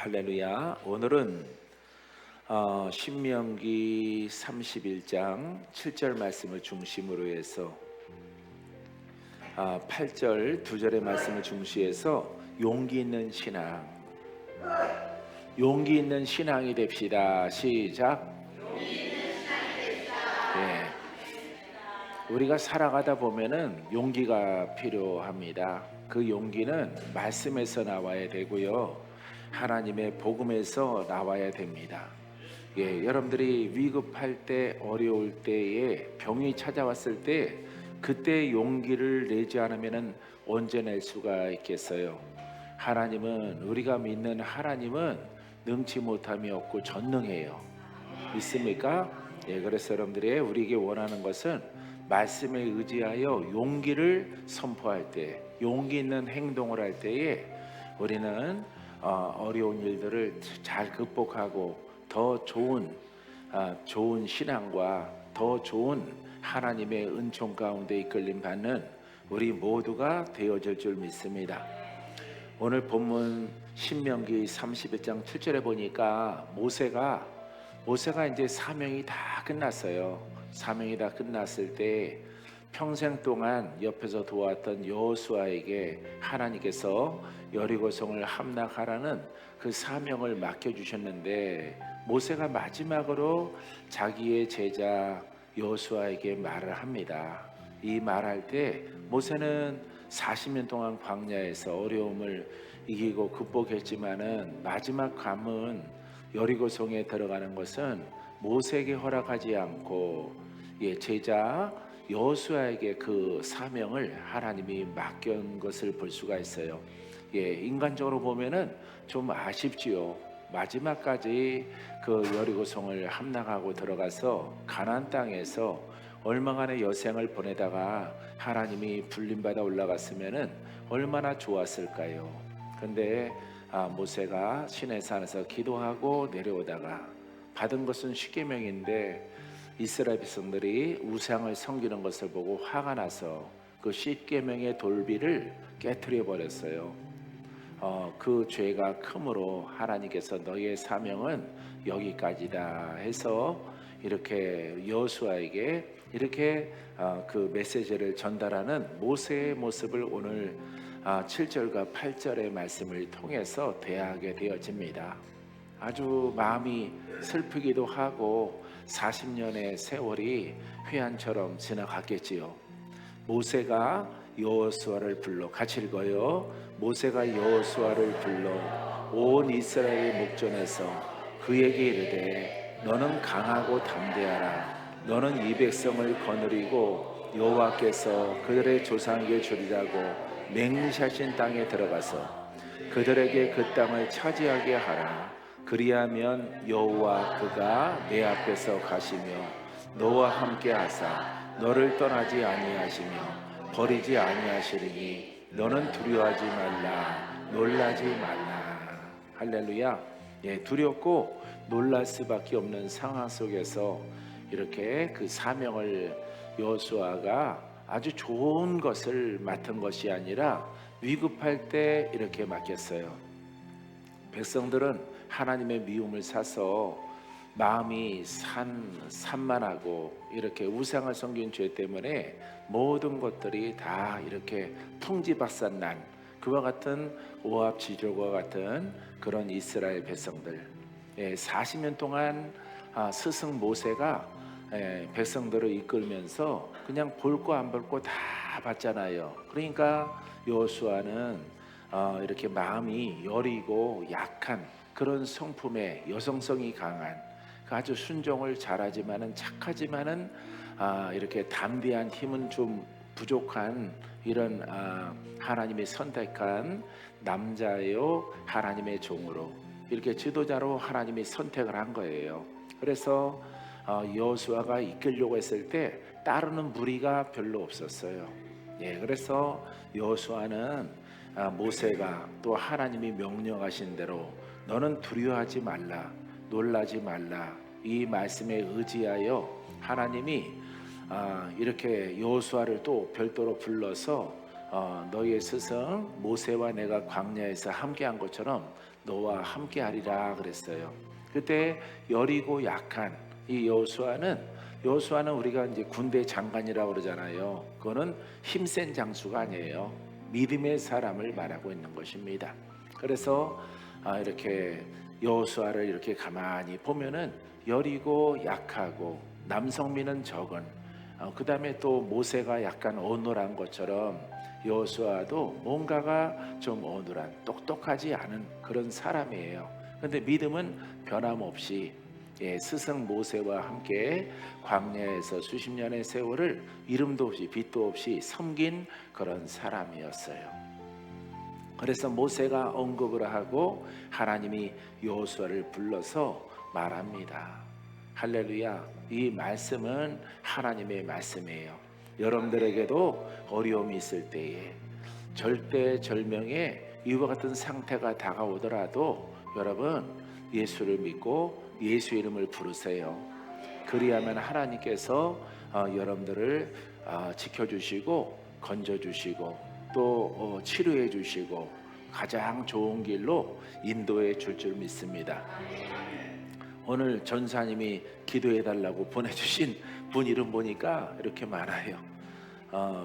할렐루야. 오늘은 신명기 31장 7절 말씀을 중심으로 해서 8절 2절의 말씀을 중시해서 용기 있는 신앙, 용기 있는 신앙이 됩시다. 시작. 네. 우리가 살아가다 보면은 용기가 필요합니다. 그 용기는 말씀에서 나와야 되고요, 하나님의 복음에서 나와야 됩니다. 여러분들이 위급할 때, 어려울 때에, 병이 찾아왔을 때 그때 용기를 내지 않으면 언제 낼 수가 있겠어요? 하나님은, 우리가 믿는 하나님은 능치 못함이 없고 전능해요. 믿습니까? 그래서 여러분들이 우리에게 원하는 것은 말씀에 의지하여 용기를 선포할 때, 용기 있는 행동을 할 때에 우리는 어려운 일들을 잘 극복하고 더 좋은 신앙과 더 좋은 하나님의 은총 가운데 이끌림 받는 우리 모두가 되어질 줄 믿습니다. 오늘 본문 신명기 31장 7절에 보니까 모세가 이제 사명이 다 끝났어요. 사명이 다 끝났을 때 평생 동안 옆에서 도왔던 여호수아에게 하나님께서 여리고성을 함락하라는 그 사명을 맡겨주셨는데, 모세가 마지막으로 자기의 제자 여호수아에게 말을 합니다. 이 말할 때 모세는 40년 동안 광야에서 어려움을 이기고 극복했지만은 마지막 관문 여리고성에 들어가는 것은 모세에게 허락하지 않고 제자 여호수아에게 그 사명을 하나님이 맡긴 것을 볼 수가 있어요. 인간적으로 보면은 좀 아쉽지요. 마지막까지 그 여리고성을 함락하고 들어가서 가나안 땅에서 얼마간의 여생을 보내다가 하나님이 불림받아 올라갔으면은 얼마나 좋았을까요? 근데 모세가 시내산에서 기도하고 내려오다가 받은 것은 십계명인데 이스라엘 백성들이 우상을 섬기는 것을 보고 화가 나서 그 십계명의 돌비를 깨트려 버렸어요. 그 죄가 크므로 하나님께서 너희의 사명은 여기까지다 해서 이렇게 여호수아에게 이렇게 그 메시지를 전달하는 모세의 모습을 오늘 7절과 8절의 말씀을 통해서 대하게 되어집니다. 아주 마음이 슬프기도 하고 40년의 세월이 회한처럼 지나갔겠지요. 모세가 여호수아를 불러, 같이 읽어요. 모세가 여호수아를 불러 온 이스라엘의 목전에서 그에게 이르되 너는 강하고 담대하라. 너는 이 백성을 거느리고 여호와께서 그들의 조상에게 주리라고 맹세하신 땅에 들어가서 그들에게 그 땅을 차지하게 하라. 그리하면 여호와 그가 내 앞에서 가시며 너와 함께 하사 너를 떠나지 아니하시며 버리지 아니하시리니 너는 두려워하지 말라, 놀라지 말라. 할렐루야. 두렵고 놀랄 수밖에 없는 상황 속에서 이렇게 그 사명을 여호수아가 아주 좋은 것을 맡은 것이 아니라 위급할 때 이렇게 맡겼어요. 백성들은 하나님의 미움을 사서 마음이 산만하고 이렇게 우상을 섬긴 죄 때문에 모든 것들이 다 이렇게 풍지박산난 그와 같은 오합 지졸과 같은 그런 이스라엘 백성들, 40년 동안 스승 모세가 백성들을 이끌면서 그냥 볼 거 안 볼 거 다 봤잖아요. 그러니까 여호수아는 이렇게 마음이 여리고 약한 그런 성품의 여성성이 강한 아주 순종을 잘하지만은 착하지만은 이렇게 담대한 힘은 좀 부족한 이런 하나님이 선택한 남자요 하나님의 종으로 이렇게 지도자로 하나님이 선택을 한 거예요. 그래서 여호수아가 이끌려고 했을 때 따르는 무리가 별로 없었어요. 그래서 여호수아는 모세가 또 하나님이 명령하신 대로 너는 두려워하지 말라, 놀라지 말라, 이 말씀에 의지하여 하나님이 이렇게 여호수아를 또 별도로 불러서 너희의 스승 모세와 내가 광야에서 함께한 것처럼 너와 함께하리라 그랬어요. 그때 여리고 약한 이 여호수아는 우리가 이제 군대 장관이라고 그러잖아요. 그거는 힘센 장수가 아니에요. 믿음의 사람을 말하고 있는 것입니다. 그래서 이렇게 여호수아를 이렇게 가만히 보면은 여리고 약하고 남성미는 적은, 그 다음에 또 모세가 약간 어눌한 것처럼 여호수아도 뭔가가 좀 어눌한, 똑똑하지 않은 그런 사람이에요. 근데 믿음은 변함없이 스승 모세와 함께 광야에서 수십 년의 세월을 이름도 없이 빛도 없이 섬긴 그런 사람이었어요. 그래서 모세가 언급을 하고 하나님이 여호수아를 불러서 말합니다. 할렐루야. 이 말씀은 하나님의 말씀이에요. 여러분들에게도 어려움이 있을 때에, 절대절명의 이와 같은 상태가 다가오더라도 여러분 예수를 믿고 예수 이름을 부르세요. 그리하면 하나님께서 여러분들을 지켜주시고 건져주시고 또 치료해 주시고 가장 좋은 길로 인도해 줄 줄 믿습니다. 오늘 전사님이 기도해 달라고 보내주신 분 이름 보니까 이렇게 많아요.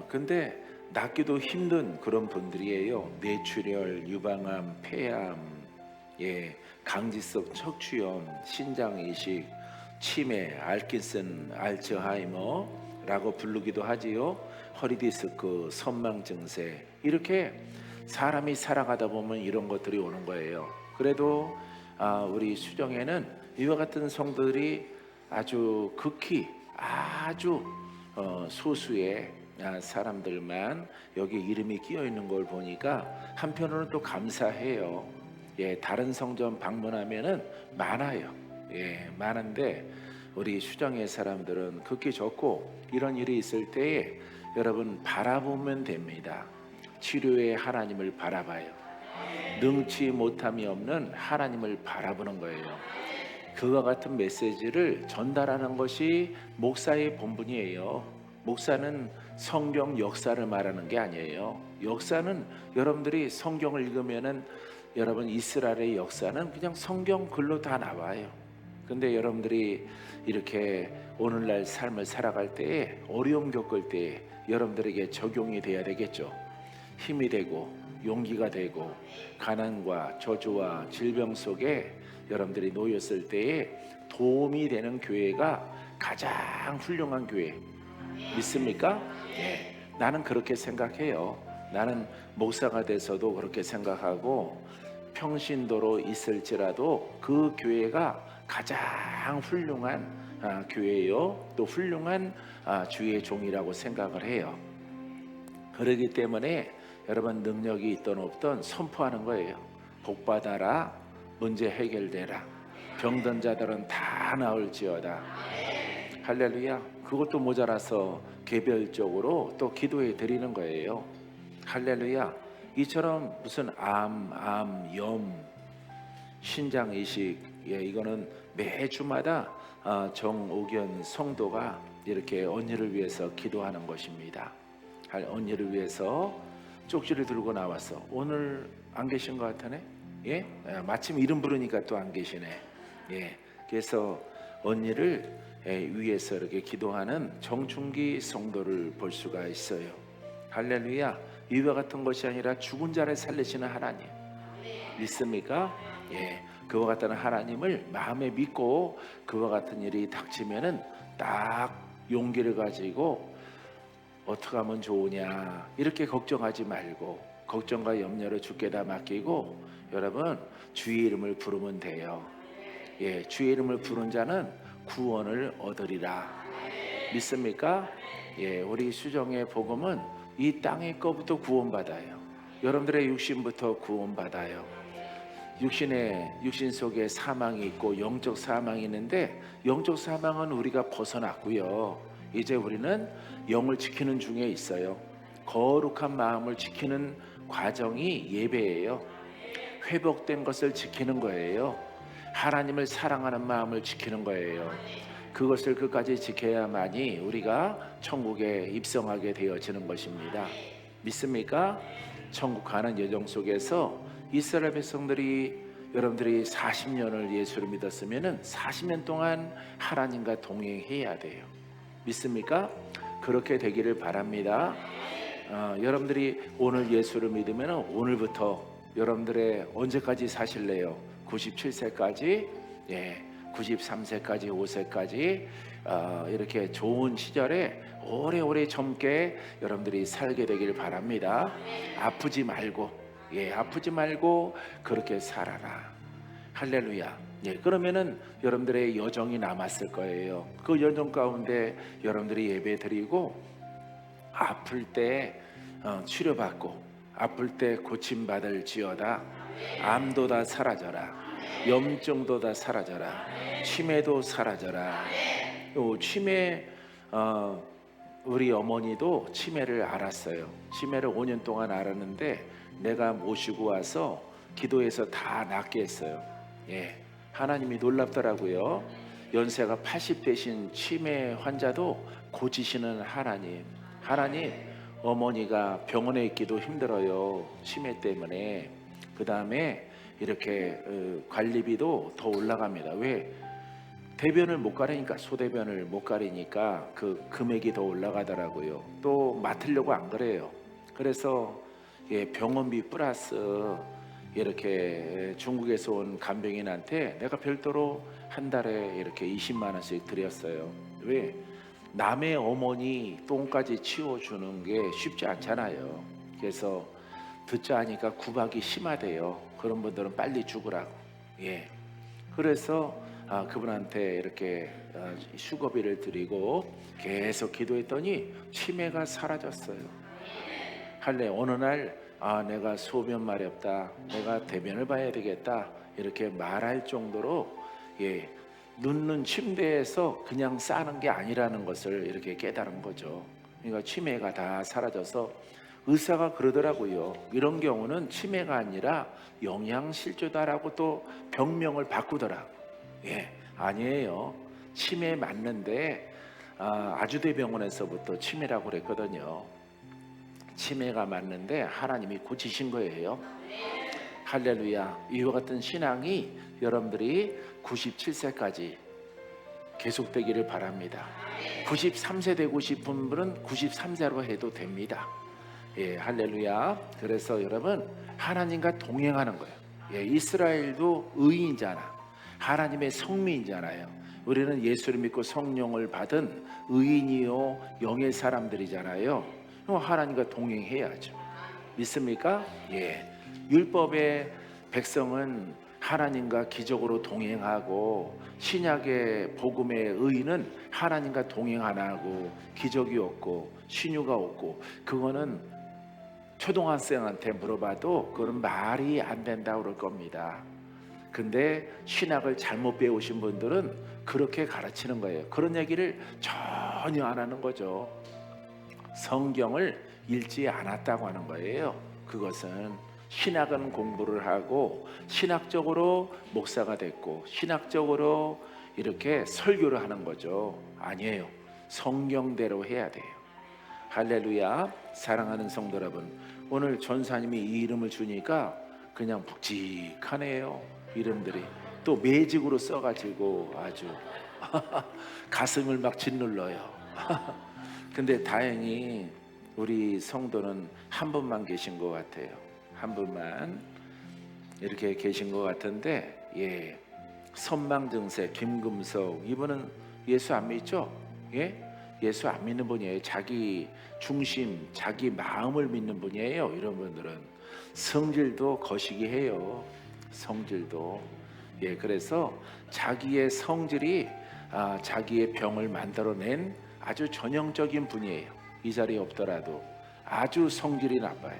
근데 낫기도 힘든 그런 분들이에요. 뇌출혈, 유방암, 폐암, 강직성 척추염, 신장이식, 치매, 알킨슨, 알츠하이머라고 부르기도 하지요. 허리디스크, 선망 증세, 이렇게 사람이 살아가다 보면 이런 것들이 오는 거예요. 그래도 우리 수정에는 이와 같은 성도들이 아주 극히 아주 소수의 사람들만 여기 이름이 끼어 있는 걸 보니까 한편으로는 또 감사해요. 다른 성전 방문하면은 많아요. 많은데 우리 수정의 사람들은 극히 적고, 이런 일이 있을 때에 여러분 바라보면 됩니다. 치료의 하나님을 바라봐요. 능치 못함이 없는 하나님을 바라보는 거예요. 그와 같은 메시지를 전달하는 것이 목사의 본분이에요. 목사는 성경 역사를 말하는 게 아니에요. 역사는 여러분들이 성경을 읽으면은 여러분 이스라엘의 역사는 그냥 성경 글로 다 나와요. 근데 여러분들이 이렇게 오늘날 삶을 살아갈 때에, 어려움 겪을 때에 여러분들에게 적용이 돼야 되겠죠. 힘이 되고 용기가 되고, 가난과 저주와 질병 속에 여러분들이 놓였을 때에 도움이 되는 교회가 가장 훌륭한 교회, 믿습니까? 나는 그렇게 생각해요. 나는 목사가 돼서도 그렇게 생각하고, 평신도로 있을지라도 그 교회가 가장 훌륭한 교회요, 또 훌륭한 주의 종이라고 생각을 해요. 그렇기 때문에 여러분 능력이 있든 없든 선포하는 거예요. 복받아라, 문제 해결되라, 병든 자들은 다 나을지어다. 할렐루야. 그것도 모자라서 개별적으로 또 기도해 드리는 거예요. 할렐루야. 이처럼 무슨 염, 신장 이식, 이거는 매주마다 정옥연 성도가 이렇게 언니를 위해서 기도하는 것입니다. 언니를 위해서 쪽지를 들고 나왔어. 오늘 안 계신 것 같으네. 마침 이름 부르니까 또 안 계시네. 그래서 언니를 위해서 이렇게 기도하는 정충기 성도를 볼 수가 있어요. 할렐루야. 이와 같은 것이 아니라 죽은 자를 살리시는 하나님, 믿습니까? 그와 같은 하나님을 마음에 믿고, 그와 같은 일이 닥치면은 딱 용기를 가지고 어떻게 하면 좋으냐 이렇게 걱정하지 말고, 걱정과 염려를 주께 다 맡기고 여러분 주의 이름을 부르면 돼요. 주의 이름을 부른 자는 구원을 얻으리라. 믿습니까? 우리 수정의 복음은 이 땅의 거부터 구원받아요. 여러분들의 육신부터 구원받아요. 육신 속에 사망이 있고 영적 사망이 있는데, 영적 사망은 우리가 벗어났고요. 이제 우리는 영을 지키는 중에 있어요. 거룩한 마음을 지키는 과정이 예배예요. 회복된 것을 지키는 거예요. 하나님을 사랑하는 마음을 지키는 거예요. 그것을 끝까지 지켜야만이 우리가 천국에 입성하게 되어지는 것입니다. 믿습니까? 천국 가는 여정 속에서 이스라엘 백성들이 여러분들이 40년을 예수를 믿었으면은 40년 동안 하나님과 동행해야 돼요. 믿습니까? 그렇게 되기를 바랍니다. 여러분들이 오늘 예수를 믿으면 오늘부터 여러분들의 언제까지 사실래요? 97세까지, 93세까지, 5세까지 이렇게 좋은 시절에 오래오래 젊게 여러분들이 살게 되길 바랍니다. 아프지 말고, 아프지 말고 그렇게 살아라. 할렐루야. 그러면은 여러분들의 여정이 남았을 거예요. 그 여정 가운데 여러분들이 예배 드리고 아플 때 치료받고 아플 때 고침받을지어다. 암도 다 사라져라. 염증도 다 사라져라. 치매도 사라져라. 치매 우리 어머니도 치매를 알았어요. 치매를 5년 동안 알았는데 내가 모시고 와서 기도해서 다 낫게 했어요. 하나님이 놀랍더라고요. 연세가 80대신 치매 환자도 고치시는 하나님. 어머니가 병원에 있기도 힘들어요. 치매 때문에. 그 다음에 이렇게 관리비도 더 올라갑니다. 왜? 대변을 못 가리니까, 소대변을 못 가리니까 그 금액이 더 올라가더라고요. 또 맡으려고 안 그래요. 그래서 병원비 플러스 이렇게 중국에서 온 간병인한테 내가 별도로 한 달에 이렇게 20만 원씩 드렸어요. 왜? 남의 어머니 똥까지 치워주는 게 쉽지 않잖아요. 그래서 듣자 하니까 구박이 심하대요. 그런 분들은 빨리 죽으라고. 그래서 그분한테 이렇게 수고비를 드리고 계속 기도했더니 치매가 사라졌어요. 어느 날 내가 소변 마렵다, 내가 대변을 봐야 되겠다 이렇게 말할 정도로 눕는 침대에서 그냥 싸는 게 아니라는 것을 이렇게 깨달은 거죠. 그러니까 치매가 다 사라져서 의사가 그러더라고요. 이런 경우는 치매가 아니라 영양실조다라고 또 병명을 바꾸더라. 아니에요. 치매 맞는데 아주대병원에서부터 치매라고 그랬거든요. 치매가 맞는데 하나님이 고치신 거예요. 할렐루야. 이와 같은 신앙이 여러분들이 97세까지 계속되기를 바랍니다. 93세 되고 싶은 분은 93세로 해도 됩니다. 할렐루야. 그래서 여러분 하나님과 동행하는 거예요. 이스라엘도 의인이잖아. 하나님의 성민이잖아요. 우리는 예수를 믿고 성령을 받은 의인이요 영의 사람들이잖아요. 하나님과 동행해야죠. 믿습니까? 율법의 백성은 하나님과 기적으로 동행하고 신약의 복음의 의인은 하나님과 동행 안 하고 기적이 없고 신유가 없고 그거는 초등학생한테 물어봐도 그건 말이 안 된다고 그럴 겁니다. 근데 신학을 잘못 배우신 분들은 그렇게 가르치는 거예요. 그런 얘기를 전혀 안 하는 거죠. 성경을 읽지 않았다고 하는 거예요. 그것은 신학은 공부를 하고 신학적으로 목사가 됐고 신학적으로 이렇게 설교를 하는 거죠. 아니에요. 성경대로 해야 돼요. 할렐루야. 사랑하는 성도 여러분, 오늘 전사님이 이 이름을 주니까 그냥 묵직하네요. 이름들이 또 매직으로 써가지고 아주 가슴을 막 짓눌러요. 근데 다행히 우리 성도는 한 분만 계신 것 같아요. 한 분만 이렇게 계신 것 같은데, 선망증세 김금석 이분은 예수 안 믿죠? 예수 안 믿는 분이에요. 자기 중심, 자기 마음을 믿는 분이에요. 이런 분들은 성질도 거시기해요. 성질도. 그래서 자기의 성질이 자기의 병을 만들어낸 아주 전형적인 분이에요. 이 자리에 없더라도 아주 성질이 나빠요.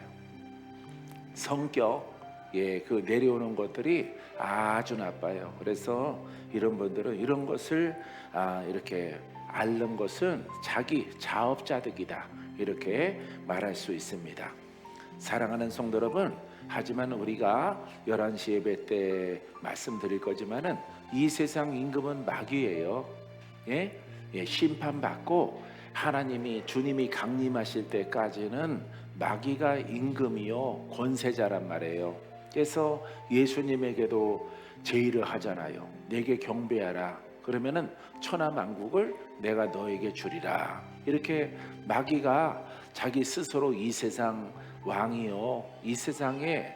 성격, 그 내려오는 것들이 아주 나빠요. 그래서 이런 분들은 이런 것을 이렇게 앓는 것은 자기 자업자득이다 이렇게 말할 수 있습니다. 사랑하는 성도 여러분, 하지만 우리가 11시 예배 때 말씀드릴 거지만은 이 세상 임금은 마귀예요. 심판받고 하나님이 주님이 강림하실 때까지는 마귀가 임금이요 권세자란 말이에요. 그래서 예수님에게도 제의를 하잖아요. 내게 경배하라. 그러면은 천하만국을 내가 너에게 주리라. 이렇게 마귀가 자기 스스로 이 세상 왕이요, 이 세상에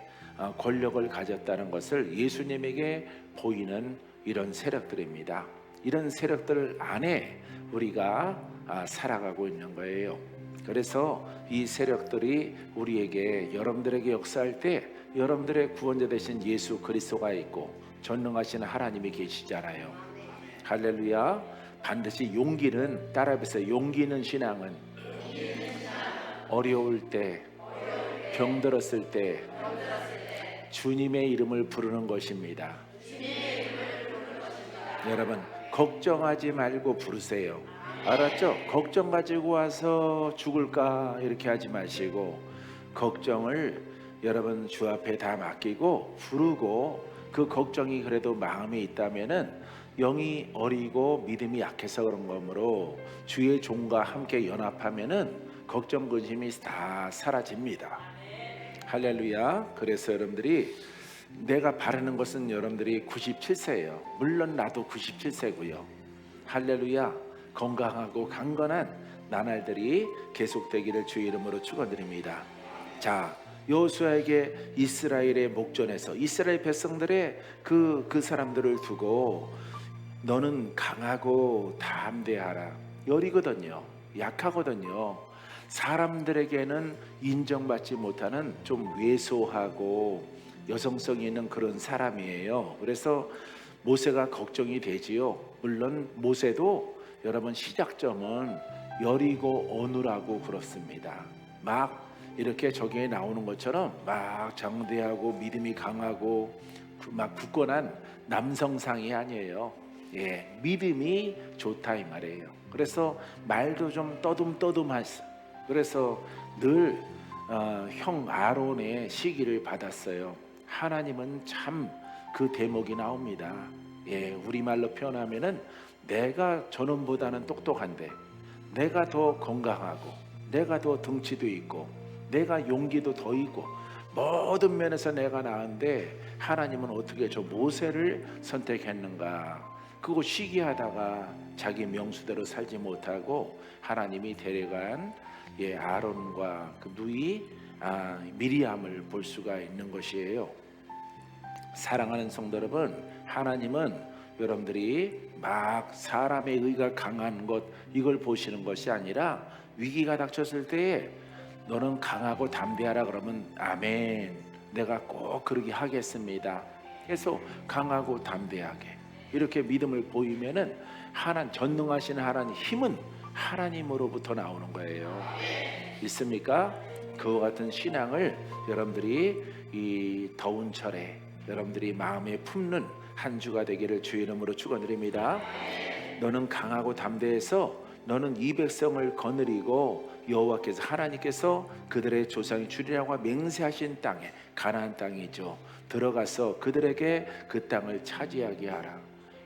권력을 가졌다는 것을 예수님에게 보이는 이런 세력들입니다. 이런 세력들 안에 우리가 살아가고 있는 거예요. 그래서 이 세력들이 우리에게, 여러분들에게 역사할 때 여러분들의 구원자 되신 예수 그리스도가 있고 전능하신 하나님이 계시잖아요. 할렐루야. 반드시 용기는, 따라해보세요. 용기는 신앙은 어려울 때, 병들었을 때 주님의 이름을 부르는 것입니다. 여러분, 걱정하지 말고 부르세요. 알았죠? 걱정 가지고 와서 죽을까 이렇게 하지 마시고, 걱정을 여러분 주 앞에 다 맡기고 부르고, 그 걱정이 그래도 마음에 있다면은 영이 어리고 믿음이 약해서 그런 거므로 주의 종과 함께 연합하면은 걱정 근심이 다 사라집니다. 할렐루야. 그래서 여러분들이, 내가 바라는 것은 여러분들이 97세예요. 물론 나도 97세고요. 할렐루야. 건강하고 강건한 나날들이 계속되기를 주의 이름으로 축원드립니다. 자, 여호수아에게 이스라엘의 목전에서 이스라엘 백성들의 그 사람들을 두고 너는 강하고 담대하라. 열이거든요. 약하거든요. 사람들에게는 인정받지 못하는 좀 왜소하고 여성성이 있는 그런 사람이에요. 그래서 모세가 걱정이 되지요. 물론 모세도 여러분 시작점은 열이고 어눌하고 그렇습니다. 막 이렇게 저기에 나오는 것처럼 막 장대하고 믿음이 강하고 막 굳건한 남성상이 아니에요. 예, 믿음이 좋다 이 말이에요. 그래서 말도 좀 떠듬떠듬하시. 그래서 늘 형 아론의 시기를 받았어요. 하나님은 참 그 대목이 나옵니다. 예, 우리말로 표현하면은 내가 저놈보다는 똑똑한데, 내가 더 건강하고, 내가 더 덩치도 있고, 내가 용기도 더 있고, 모든 면에서 내가 나은데 하나님은 어떻게 저 모세를 선택했는가? 그거 시기하다가 자기 명수대로 살지 못하고 하나님이 데려간 아론과 그 누이 미리암을 볼 수가 있는 것이에요. 사랑하는 성도 여러분, 하나님은 여러분들이 막 사람의 의가 강한 것 이걸 보시는 것이 아니라 위기가 닥쳤을 때에 너는 강하고 담대하라 그러면 아멘, 내가 꼭 그러게 하겠습니다. 그래서 강하고 담대하게 이렇게 믿음을 보이면은 전능하신 하나님 힘은 하나님으로부터 나오는 거예요. 있습니까? 그와 같은 신앙을 여러분들이 이 더운 철에 여러분들이 마음에 품는 한 주가 되기를 주의 이름으로 축원드립니다. 너는 강하고 담대해서 너는 이 백성을 거느리고 여호와께서 하나님께서 그들의 조상이 주리라고 맹세하신 땅에, 가나안 땅이죠, 들어가서 그들에게 그 땅을 차지하게 하라.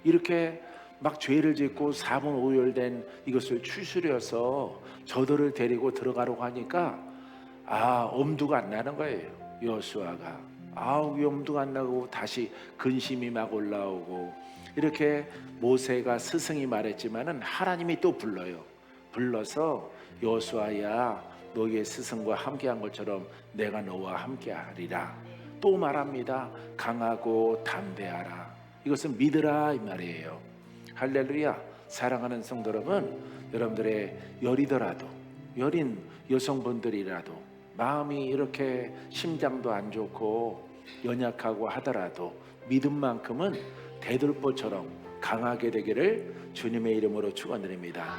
이렇게 막 죄를 짓고 4분 5열 이것을 추스려서 저들을 데리고 들어가려고 하니까 엄두가 안 나는 거예요. 여호수아가 엄두가 안 나고 다시 근심이 막 올라오고, 이렇게 모세가 스승이 말했지만은 하나님이 또 불러서 여호수아야, 너의 스승과 함께한 것처럼 내가 너와 함께하리라. 또 말합니다. 강하고 담대하라. 이것은 믿으라 이 말이에요. 할렐루야. 사랑하는 성도 여러분, 여러분들의 여린 여성분들이라도 마음이 이렇게 심장도 안 좋고 연약하고 하더라도 믿음만큼은 대들보처럼 강하게 되기를 주님의 이름으로 축원드립니다.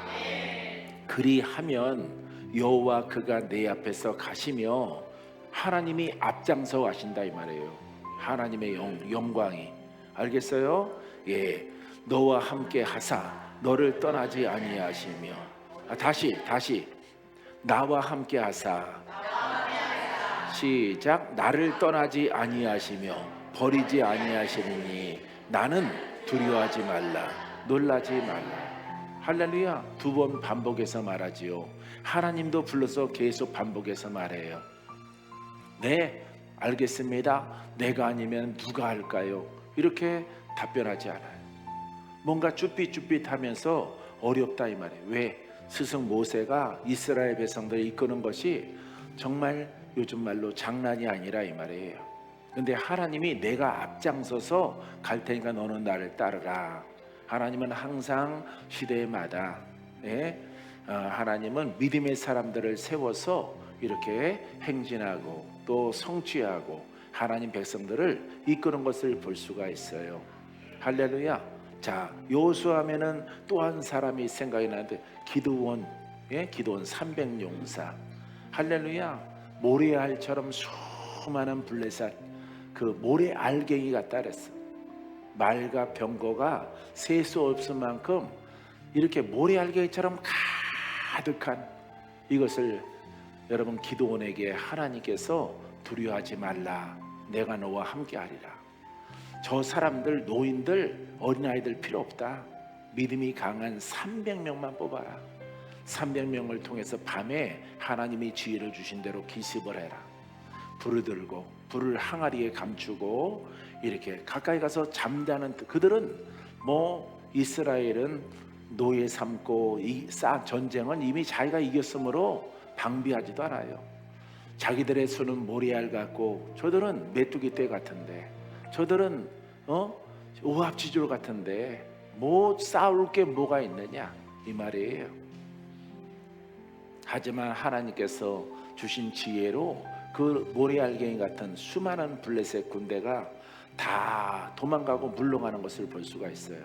그리하면 여호와 그가 내 앞에서 가시며 하나님이 앞장서 가신다 이 말이에요. 하나님의 영광이, 알겠어요? 예, 너와 함께 하사 너를 떠나지 아니하시며, 다시 나와 함께 하사, 시작. 나를 떠나지 아니하시며 버리지 아니하시니 나는 두려워하지 말라, 놀라지 말라. 할렐루야. 2번 반복해서 말하지요. 하나님도 불러서 계속 반복해서 말해요. 네, 알겠습니다. 내가 아니면 누가 할까요? 이렇게 답변하지 않아요. 뭔가 쭈삣쭈삣하면서 어렵다 이 말이에요. 왜? 스승 모세가 이스라엘 백성들을 이끄는 것이 정말 요즘 말로 장난이 아니라 이 말이에요. 근데 하나님이 내가 앞장서서 갈 테니까 너는 나를 따르라. 하나님은 항상 시대마다 하나님은 믿음의 사람들을 세워서 이렇게 행진하고 또 성취하고 하나님 백성들을 이끄는 것을 볼 수가 있어요. 할렐루야. 자, 여호수아하면은 또 한 사람이 생각이 나는데 기드온, 기드온 300용사. 할렐루야. 모래알처럼 수많은 블레셋 그 모래 알갱이가 따랐어. 말과 병거가 셀 수 없을 만큼 이렇게 모래 알갱이처럼 가득한 이것을 여러분 기드온에게 하나님께서 두려워하지 말라. 내가 너와 함께하리라. 저 사람들, 노인들, 어린아이들 필요 없다. 믿음이 강한 300명만 뽑아라. 300명을 통해서 밤에 하나님이 지혜를 주신 대로 기습을 해라. 불을 들고 불을 항아리에 감추고 이렇게 가까이 가서 잠자는 그들은 이스라엘은 노예 삼고 이 전쟁은 이미 자기가 이겼으므로 방비하지도 않아요. 자기들의 손은 모래알 같고 저들은 메뚜기 떼 같은데 저들은 오합지졸 같은데 싸울 게 뭐가 있느냐 이 말이에요. 하지만 하나님께서 주신 지혜로 그 모래알갱이 같은 수많은 블레셋 군대가 다 도망가고 물러가는 것을 볼 수가 있어요.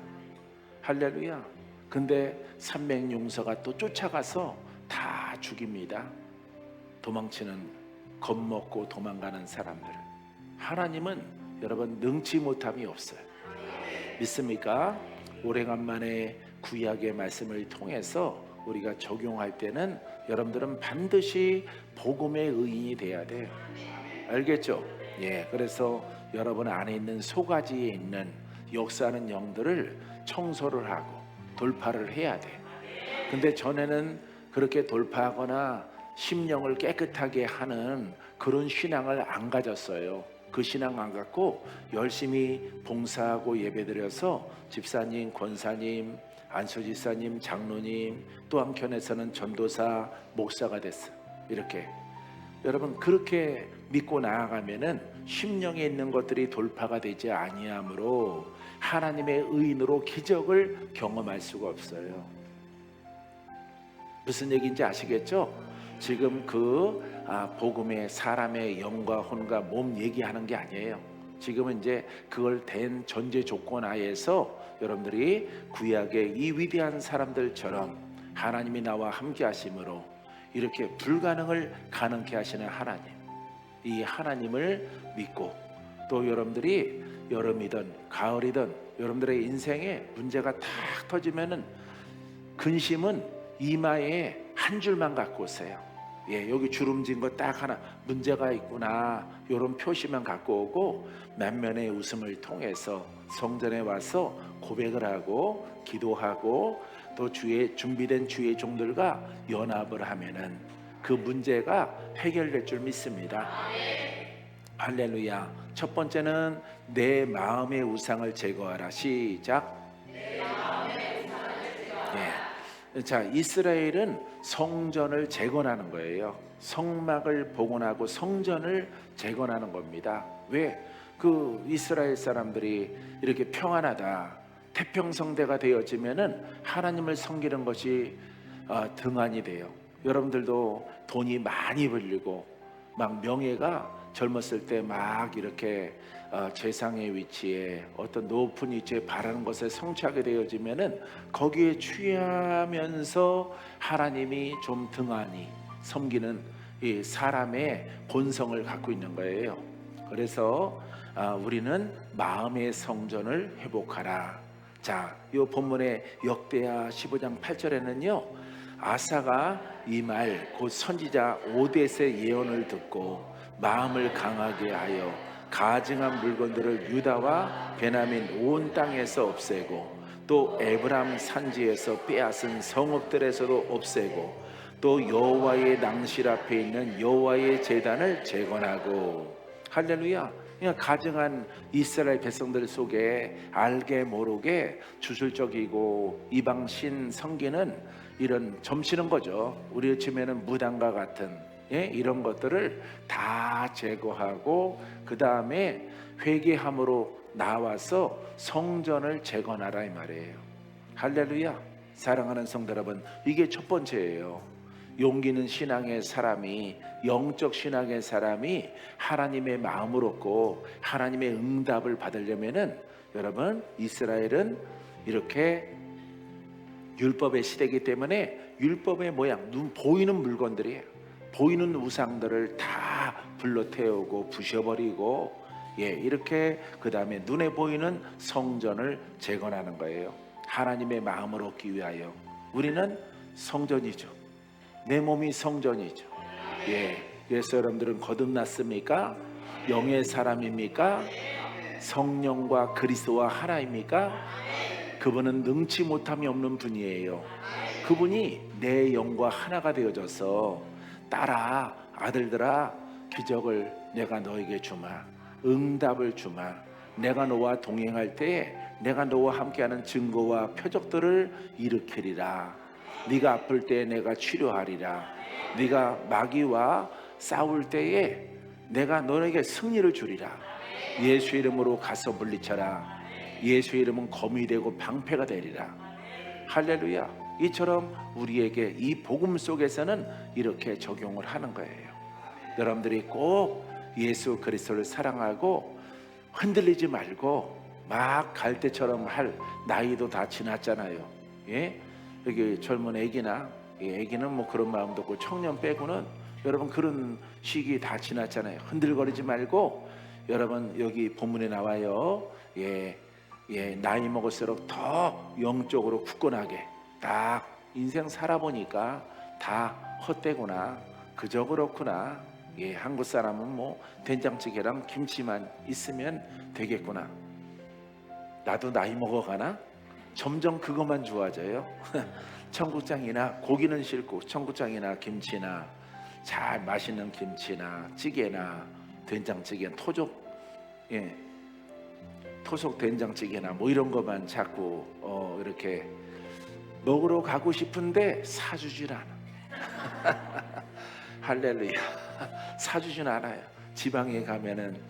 할렐루야. 근데 300용서가 또 쫓아가서 다 죽입니다. 도망치는 겁먹고 도망가는 사람들을. 하나님은 여러분 능치 못함이 없어요. 믿습니까? 오래간만에 구약의 말씀을 통해서 우리가 적용할 때는 여러분들은 반드시 복음의 의인이 돼야 돼요. 알겠죠? 그래서 여러분 안에 있는 소가지에 있는 역사하는 영들을 청소를 하고 돌파를 해야 돼. 근데 전에는 그렇게 돌파하거나 심령을 깨끗하게 하는 그런 신앙을 안 가졌어요. 그 신앙 안 갖고 열심히 봉사하고 예배드려서 집사님, 권사님, 안수집사님, 장로님, 또 한켠에서는 전도사, 목사가 됐어. 이렇게 여러분 그렇게 믿고 나아가면은 심령에 있는 것들이 돌파가 되지 아니하므로 하나님의 의인으로 기적을 경험할 수가 없어요. 무슨 얘기인지 아시겠죠? 지금 복음의 사람의 영과 혼과 몸 얘기하는 게 아니에요. 지금은 이제 그걸 된 전제 조건 하에서 여러분들이 구약의 이 위대한 사람들처럼 하나님이 나와 함께 하심으로 이렇게 불가능을 가능케 하시는 하나님, 이 하나님을 믿고 또 여러분들이 여름이든 가을이든 여러분들의 인생에 문제가 탁 터지면은 근심은 이마에 한 줄만 갖고 오세요. 여기 주름진 거 딱 하나 문제가 있구나 이런 표시만 갖고 오고 만면의 웃음을 통해서 성전에 와서 고백을 하고 기도하고 또 준비된 주의 종들과 연합을 하면은 그 문제가 해결될 줄 믿습니다. 할렐루야. 첫 번째는 내 마음의 우상을 제거하라. 시작. 자, 이스라엘은 성전을 재건하는 거예요. 성막을 복원하고 성전을 재건하는 겁니다. 왜? 그 이스라엘 사람들이 이렇게 평안하다, 태평성대가 되어지면은 하나님을 섬기는 것이 등한이 돼요. 여러분들도 돈이 많이 벌리고 막 명예가 젊었을 때 막 이렇게 재상의 위치에 어떤 높은 위치에 바라는 것을 성취하게 되어지면은 거기에 취하면서 하나님이 좀 등한히 섬기는 이 사람의 본성을 갖고 있는 거예요. 그래서 우리는 마음의 성전을 회복하라. 자, 이 본문의 역대하 15장 8절에는요 아사가 이 말 곧 선지자 오뎃의 예언을 듣고 마음을 강하게 하여 가증한 물건들을 유다와 베냐민 온 땅에서 없애고 또 에브람 산지에서 빼앗은 성읍들에서도 없애고 또 여호와의 낭실 앞에 있는 여호와의 제단을 재건하고 할렐루야. 그냥 가증한 이스라엘 백성들 속에 알게 모르게 주술적이고 이방신 섬기는 이런 점치는 거죠. 우리 요즘에는 무당과 같은 이런 것들을 다 제거하고 그 다음에 회개함으로 나와서 성전을 재건하라 이 말이에요. 할렐루야. 사랑하는 성도 여러분, 이게 첫 번째예요. 용기 있는 신앙의 사람이, 영적 신앙의 사람이 하나님의 마음을 얻고 하나님의 응답을 받으려면은, 여러분, 이스라엘은 이렇게 율법의 시대이기 때문에 율법의 모양, 눈 보이는 물건들이에요. 보이는 우상들을 다 불러 태우고 부셔버리고, 이렇게 그 다음에 눈에 보이는 성전을 재건하는 거예요. 하나님의 마음을 얻기 위하여. 우리는 성전이죠. 내 몸이 성전이죠. 그래서 여러분들은 거듭났습니까? 영의 사람입니까? 성령과 그리스도와 하나입니까? 그분은 능치 못함이 없는 분이에요. 그분이 내 영과 하나가 되어져서 딸아, 아들들아, 기적을 내가 너에게 주마, 응답을 주마. 내가 너와 동행할 때에 내가 너와 함께하는 증거와 표적들을 일으키리라. 네가 아플 때에 내가 치료하리라. 네가 마귀와 싸울 때에 내가 너에게 승리를 주리라. 예수 이름으로 가서 물리쳐라. 예수 이름은 검이 되고 방패가 되리라. 할렐루야. 이처럼 우리에게 이 복음 속에서는 이렇게 적용을 하는 거예요. 여러분들이 꼭 예수 그리스도를 사랑하고 흔들리지 말고 막 갈 때처럼 할 나이도 다 지났잖아요. 여기 젊은 애기나 애기는 뭐 그런 마음도 없고 청년 빼고는 여러분 그런 시기 다 지났잖아요. 흔들거리지 말고 여러분 여기 본문에 나와요. 나이 먹을수록 더 영적으로 굳건하게 딱 인생 살아보니까 다 헛되구나, 그저 그렇구나. 한국 사람은 뭐 된장찌개랑 김치만 있으면 되겠구나. 나도 나이 먹어가나? 점점 그것만 좋아져요. 청국장이나 고기는 싫고 청국장이나 김치나 잘 맛있는 김치나 찌개나 된장찌개, 토속 된장찌개나 뭐 이런 것만 자꾸 이렇게 먹으러 가고 싶은데 사주질 않아. 할렐루야. 사주진 않아요. 지방에 가면은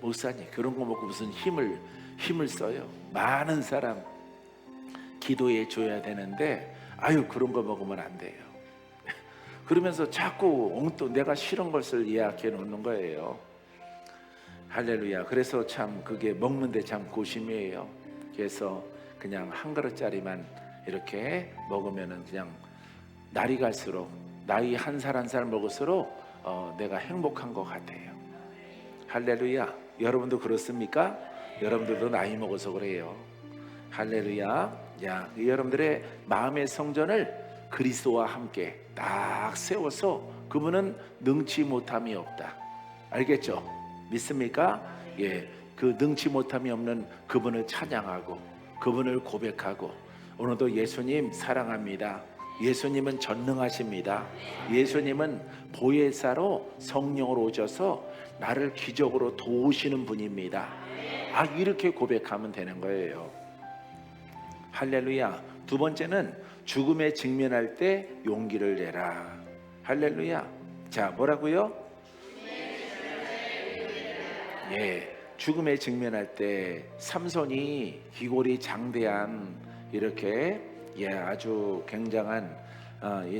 목사님 그런 거 먹고 무슨 힘을 써요. 많은 사람 기도해 줘야 되는데 그런 거 먹으면 안 돼요. 그러면서 자꾸 엉뚱 내가 싫은 것을 예약해 놓는 거예요. 할렐루야. 그래서 참 그게 먹는데 참 고심이에요. 그래서 그냥 한 그릇짜리만 이렇게 먹으면은 그냥 날이 갈수록 나이 한 살 한 살 먹을수록 내가 행복한 것 같아요. 할렐루야. 여러분도 그렇습니까? 여러분들도 나이 먹어서 그래요. 할렐루야. 여러분들의 마음의 성전을 그리스도와 함께 딱 세워서 그분은 능치 못함이 없다. 알겠죠? 믿습니까? 그 능치 못함이 없는 그분을 찬양하고 그분을 고백하고 오늘도 예수님 사랑합니다. 예수님은 전능하십니다. 예수님은 보혜사로 성령으로 오셔서 나를 기적으로 도우시는 분입니다. 이렇게 고백하면 되는 거예요. 할렐루야. 두 번째는 죽음에 직면할 때 용기를 내라. 할렐루야. 자, 뭐라고요? 죽음에 직면할 때 삼손이 귀골이 장대한 이렇게 아주 굉장한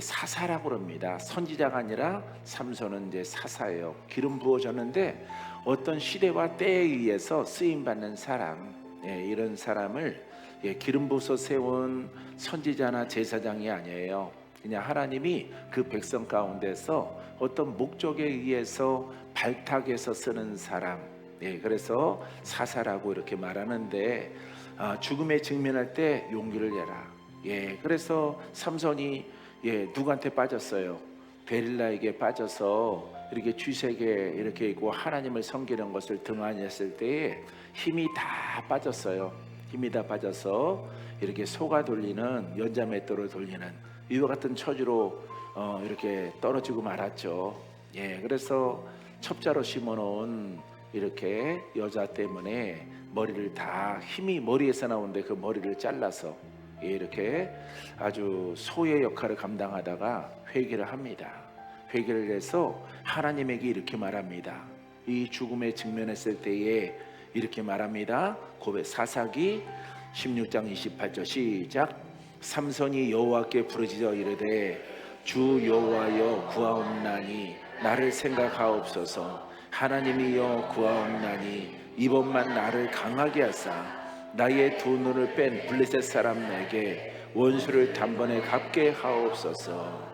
사사라고 그럽니다. 선지자가 아니라 삼손은 이제 사사예요. 기름 부어졌는데 어떤 시대와 때에 의해서 쓰임 받는 사람, 이런 사람을 기름 부어서 세운 선지자나 제사장이 아니에요. 그냥 하나님이 그 백성 가운데서 어떤 목적에 의해서 발탁해서 쓰는 사람. 그래서 사사라고 이렇게 말하는데 죽음에 직면할 때 용기를 내라. 그래서 삼손이 누구한테 빠졌어요? 데릴라에게 빠져서 이렇게 쥐색에 이렇게 있고 하나님을 섬기는 것을 등한했을 때에 힘이 다 빠졌어요. 힘이 다 빠져서 이렇게 소가 돌리는 연자맷돌을 돌리는 이와 같은 처지로 이렇게 떨어지고 말았죠. 그래서 첩자로 심어놓은 이렇게 여자 때문에 머리를 다 힘이 머리에서 나오는데 그 머리를 잘라서 이렇게 아주 소의 역할을 감당하다가 회개를 합니다. 회개를 해서 하나님에게 이렇게 말합니다. 이 죽음에 직면했을 때에 이렇게 말합니다. 고백 사사기 16장 28절 시작. 삼손이 여호와께 부르짖어 이르되 주 여호와여 구하옵나니 나를 생각하옵소서. 하나님이여 구하옵나니 이번만 나를 강하게 하사 나의 두 눈을 뺀 블레셋 사람에게 원수를 단번에 갚게 하옵소서.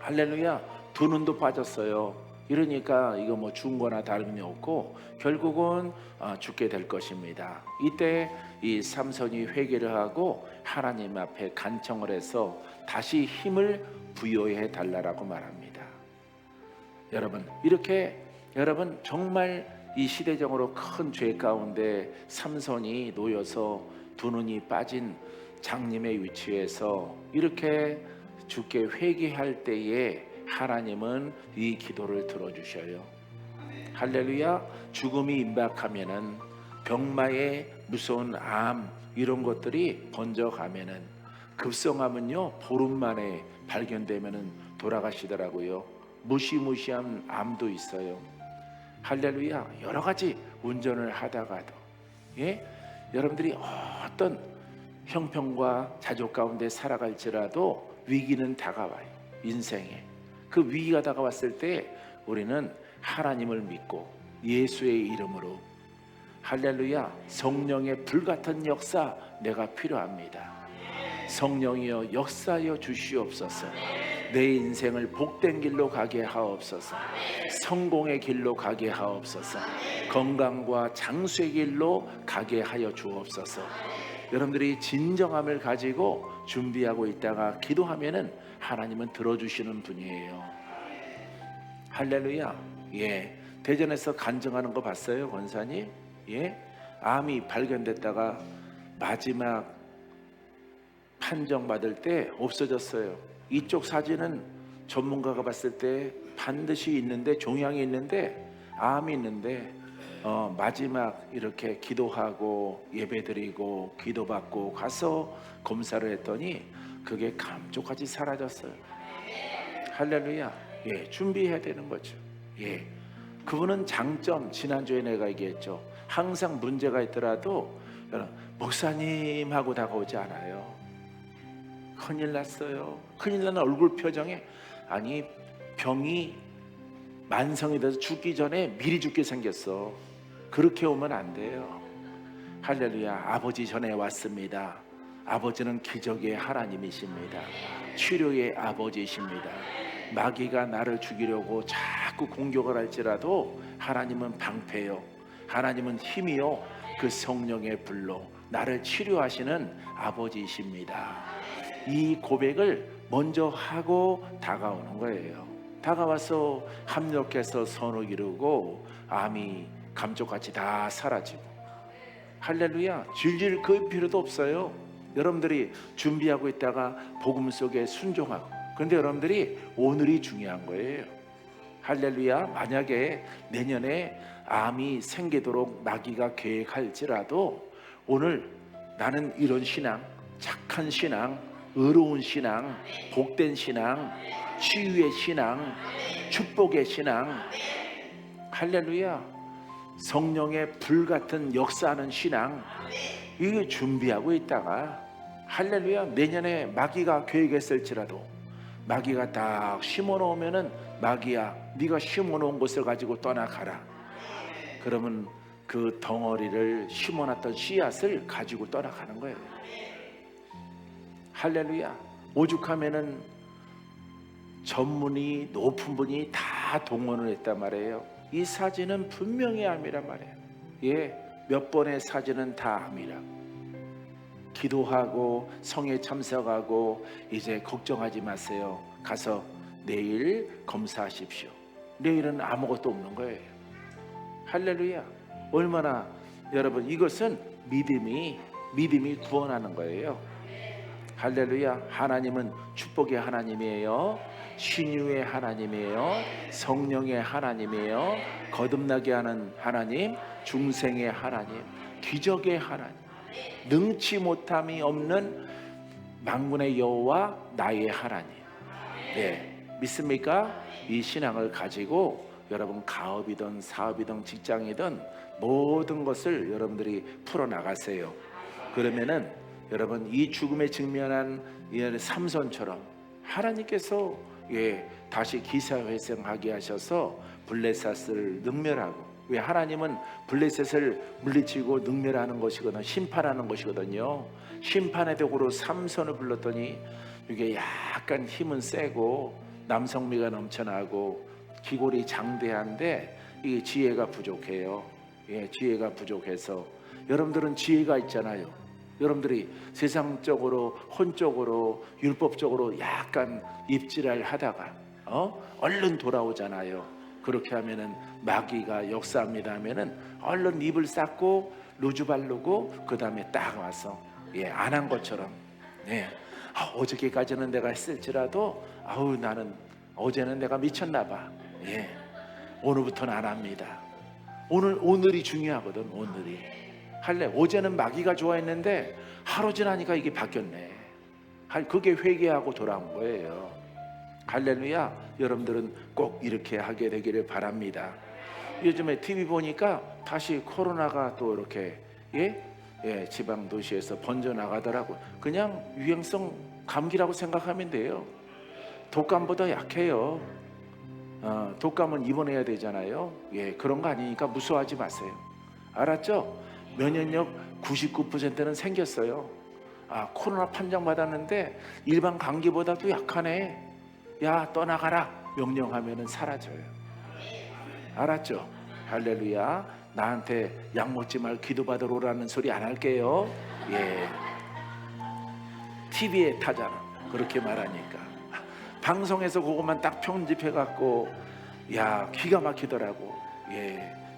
할렐루야. 두 눈도 빠졌어요. 이러니까 이거 뭐 죽은 거나 다름이 없고 결국은 죽게 될 것입니다. 이때 이 삼손이 회개를 하고 하나님 앞에 간청을 해서 다시 힘을 부여해 달라고 말합니다. 여러분, 이렇게 여러분 정말 이 시대적으로 큰 죄 가운데 삼손이 놓여서 두 눈이 빠진 장님의 위치에서 이렇게 주께 회개할 때에 하나님은 이 기도를 들어주셔요. 할렐루야. 죽음이 임박하면은 병마에 무서운 암 이런 것들이 번져가면은 급성암은요 보름 만에 발견되면은 돌아가시더라고요. 무시무시한 암도 있어요. 할렐루야. 여러 가지 운전을 하다가도 여러분들이 어떤 형편과 자족 가운데 살아갈지라도 위기는 다가와요. 인생에 그 위기가 다가왔을 때 우리는 하나님을 믿고 예수의 이름으로 할렐루야 성령의 불같은 역사 내가 필요합니다. 성령이여 역사하여 주시옵소서. 내 인생을 복된 길로 가게 하옵소서. 성공의 길로 가게 하옵소서. 건강과 장수의 길로 가게 하여 주옵소서. 여러분들이 진정함을 가지고 준비하고 있다가 기도하면은 하나님은 들어주시는 분이에요. 할렐루야. 대전에서 간증하는 거 봤어요, 권사님? 암이 발견됐다가 마지막 판정 받을 때 없어졌어요. 이쪽 사진은 전문가가 봤을 때 반드시 있는데 종양이 있는데 암이 있는데 마지막 이렇게 기도하고 예배드리고 기도받고 가서 검사를 했더니 그게 감쪽같이 사라졌어요. 할렐루야. 준비해야 되는 거죠. 그분은 장점, 지난주에 내가 얘기했죠. 항상 문제가 있더라도 목사님하고 다가오지 않아요. 큰일 났어요. 큰일 나는 얼굴 표정에 아니 병이 만성이 돼서 죽기 전에 미리 죽게 생겼어. 그렇게 오면 안 돼요. 할렐루야. 아버지 전에 왔습니다. 아버지는 기적의 하나님이십니다. 치료의 아버지이십니다. 마귀가 나를 죽이려고 자꾸 공격을 할지라도 하나님은 방패요. 하나님은 힘이요. 그 성령의 불로 나를 치료하시는 아버지이십니다. 이 고백을 먼저 하고 다가오는 거예요. 다가와서 합력해서 선을 이루고 암이 감쪽같이 다 사라지고 할렐루야. 질질 그을 필요도 없어요. 여러분들이 준비하고 있다가 복음 속에 순종하고 그런데 여러분들이 오늘이 중요한 거예요. 할렐루야. 만약에 내년에 암이 생기도록 마귀가 계획할지라도 오늘 나는 이런 신앙, 착한 신앙, 의로운 신앙, 복된 신앙, 치유의 신앙, 축복의 신앙, 할렐루야. 성령의 불같은 역사하는 신앙 이거 준비하고 있다가 할렐루야. 내년에 마귀가 계획했을지라도 마귀가 딱 심어놓으면은 마귀야 네가 심어놓은 것을 가지고 떠나가라. 그러면 그 덩어리를 심어놨던 씨앗을 가지고 떠나가는 거예요. 할렐루야. 오죽하면은 전문이 높은 분이 다 동원을 했단 말이에요. 이 사진은 분명히 암이란 말이에요. 몇 번의 사진은 다 암이라. 기도하고 성에 참석하고 이제 걱정하지 마세요. 가서 내일 검사하십시오. 내일은 아무것도 없는 거예요. 할렐루야. 얼마나 여러분 이것은 믿음이 구원하는 거예요. 할렐루야. 하나님은 축복의 하나님이에요. 신유의 하나님이에요. 성령의 하나님이에요. 거듭나게 하는 하나님, 중생의 하나님, 기적의 하나님, 능치 못함이 없는 만군의 여호와 나의 하나님. 네, 믿습니까? 이 신앙을 가지고 여러분 가업이든 사업이든 직장이든 모든 것을 여러분들이 풀어나가세요. 그러면은 여러분 이 죽음에 직면한 삼손처럼 하나님께서 다시 기사회생하게 하셔서 블레셋을 능멸하고, 왜 하나님은 블레셋을 물리치고 능멸하는 것이거든, 심판하는 것이거든요. 심판의 도구로 삼손을 불렀더니 이게 약간 힘은 세고 남성미가 넘쳐나고 기골이 장대한데 이게 지혜가 부족해요. 지혜가 부족해서 여러분들은 지혜가 있잖아요. 여러분들이 세상적으로 혼적으로 율법적으로 약간 입지랄 하다가 얼른 돌아오잖아요. 그렇게 하면은 마귀가 역사합니다 하면은 얼른 입을 닦고 루즈 바르고 그 다음에 딱 와서 안 한 것처럼 어저께까지는 내가 했을지라도 나는 어제는 내가 미쳤나 봐. 오늘부터는 안 합니다. 오늘이 중요하거든. 오늘이 할래. 어제는 마귀가 좋아했는데 하루 지나니까 이게 바뀌었네. 그게 회개하고 돌아온 거예요. 할렐루야. 여러분들은 꼭 이렇게 하게 되기를 바랍니다. 요즘에 TV 보니까 다시 코로나가 또 이렇게 지방 도시에서 번져 나가더라고요. 그냥 유행성 감기라고 생각하면 돼요. 독감보다 약해요. 독감은 입원해야 되잖아요. 그런 거 아니니까 무서워하지 마세요. 알았죠? 면역력 99%는 생겼어요. 코로나 판정 받았는데 일반 감기보다도 약하네. 야, 떠나가라 명령하면은 사라져요. 알았죠? 할렐루야. 나한테 약 먹지 말고 기도받으러 오라는 소리 안 할게요. TV에 타잖아. 그렇게 말하니까. 방송에서 그것만 딱 편집해갖고 기가 막히더라고.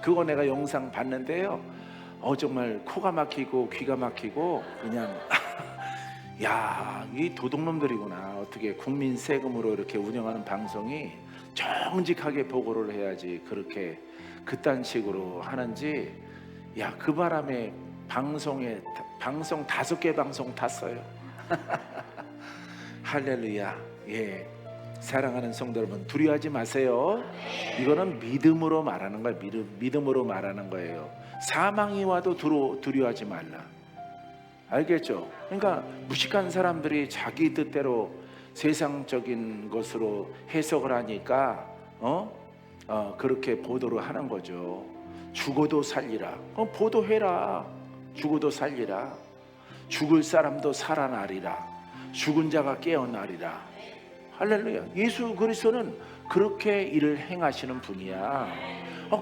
그거 내가 영상 봤는데요. 정말 코가 막히고 귀가 막히고 그냥 이 도둑놈들이구나. 어떻게 국민 세금으로 이렇게 운영하는 방송이 정직하게 보고를 해야지 그렇게 그딴 식으로 하는지. 그 바람에 방송 5개 방송 탔어요. 할렐루야. 사랑하는 성도 여러분, 두려워하지 마세요. 이거는 믿음으로 말하는 거예요. 믿음으로 말하는 거예요. 사망이 와도 두려워하지 말라. 알겠죠? 그러니까 무식한 사람들이 자기 뜻대로 세상적인 것으로 해석을 하니까 그렇게 보도를 하는 거죠. 죽어도 살리라. 보도해라. 죽어도 살리라. 죽을 사람도 살아나리라. 죽은 자가 깨어나리라. 할렐루야. 예수 그리스도는 그렇게 일을 행하시는 분이야.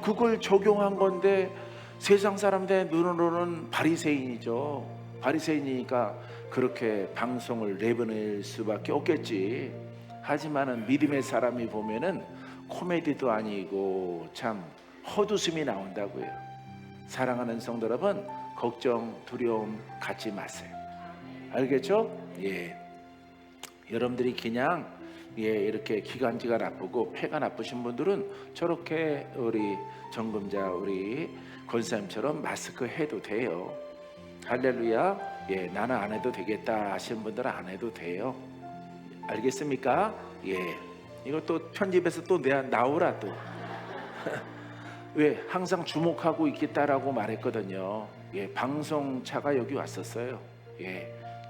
그걸 적용한 건데 세상 사람들 눈으로는 바리새인이죠. 바리새인이니까 그렇게 방송을 내보낼 수밖에 없겠지. 하지만은 믿음의 사람이 보면은 코미디도 아니고 참 헛웃음이 나온다고요. 사랑하는 성도 여러분, 걱정, 두려움 갖지 마세요. 알겠죠? 여러분들이 그냥 이렇게 기관지가 나쁘고 폐가 나쁘신 분들은 저렇게 우리 정금자 우리 권사님처럼 마스크 해도 돼요. 할렐루야. 나는 안 해도 되겠다 하시는 분들은 안 해도 돼요. 알겠습니까? 이것도 편집해서 또 나오라 또. 왜 항상 주목하고 있겠다라고 말했거든요. 방송차가 여기 왔었어요.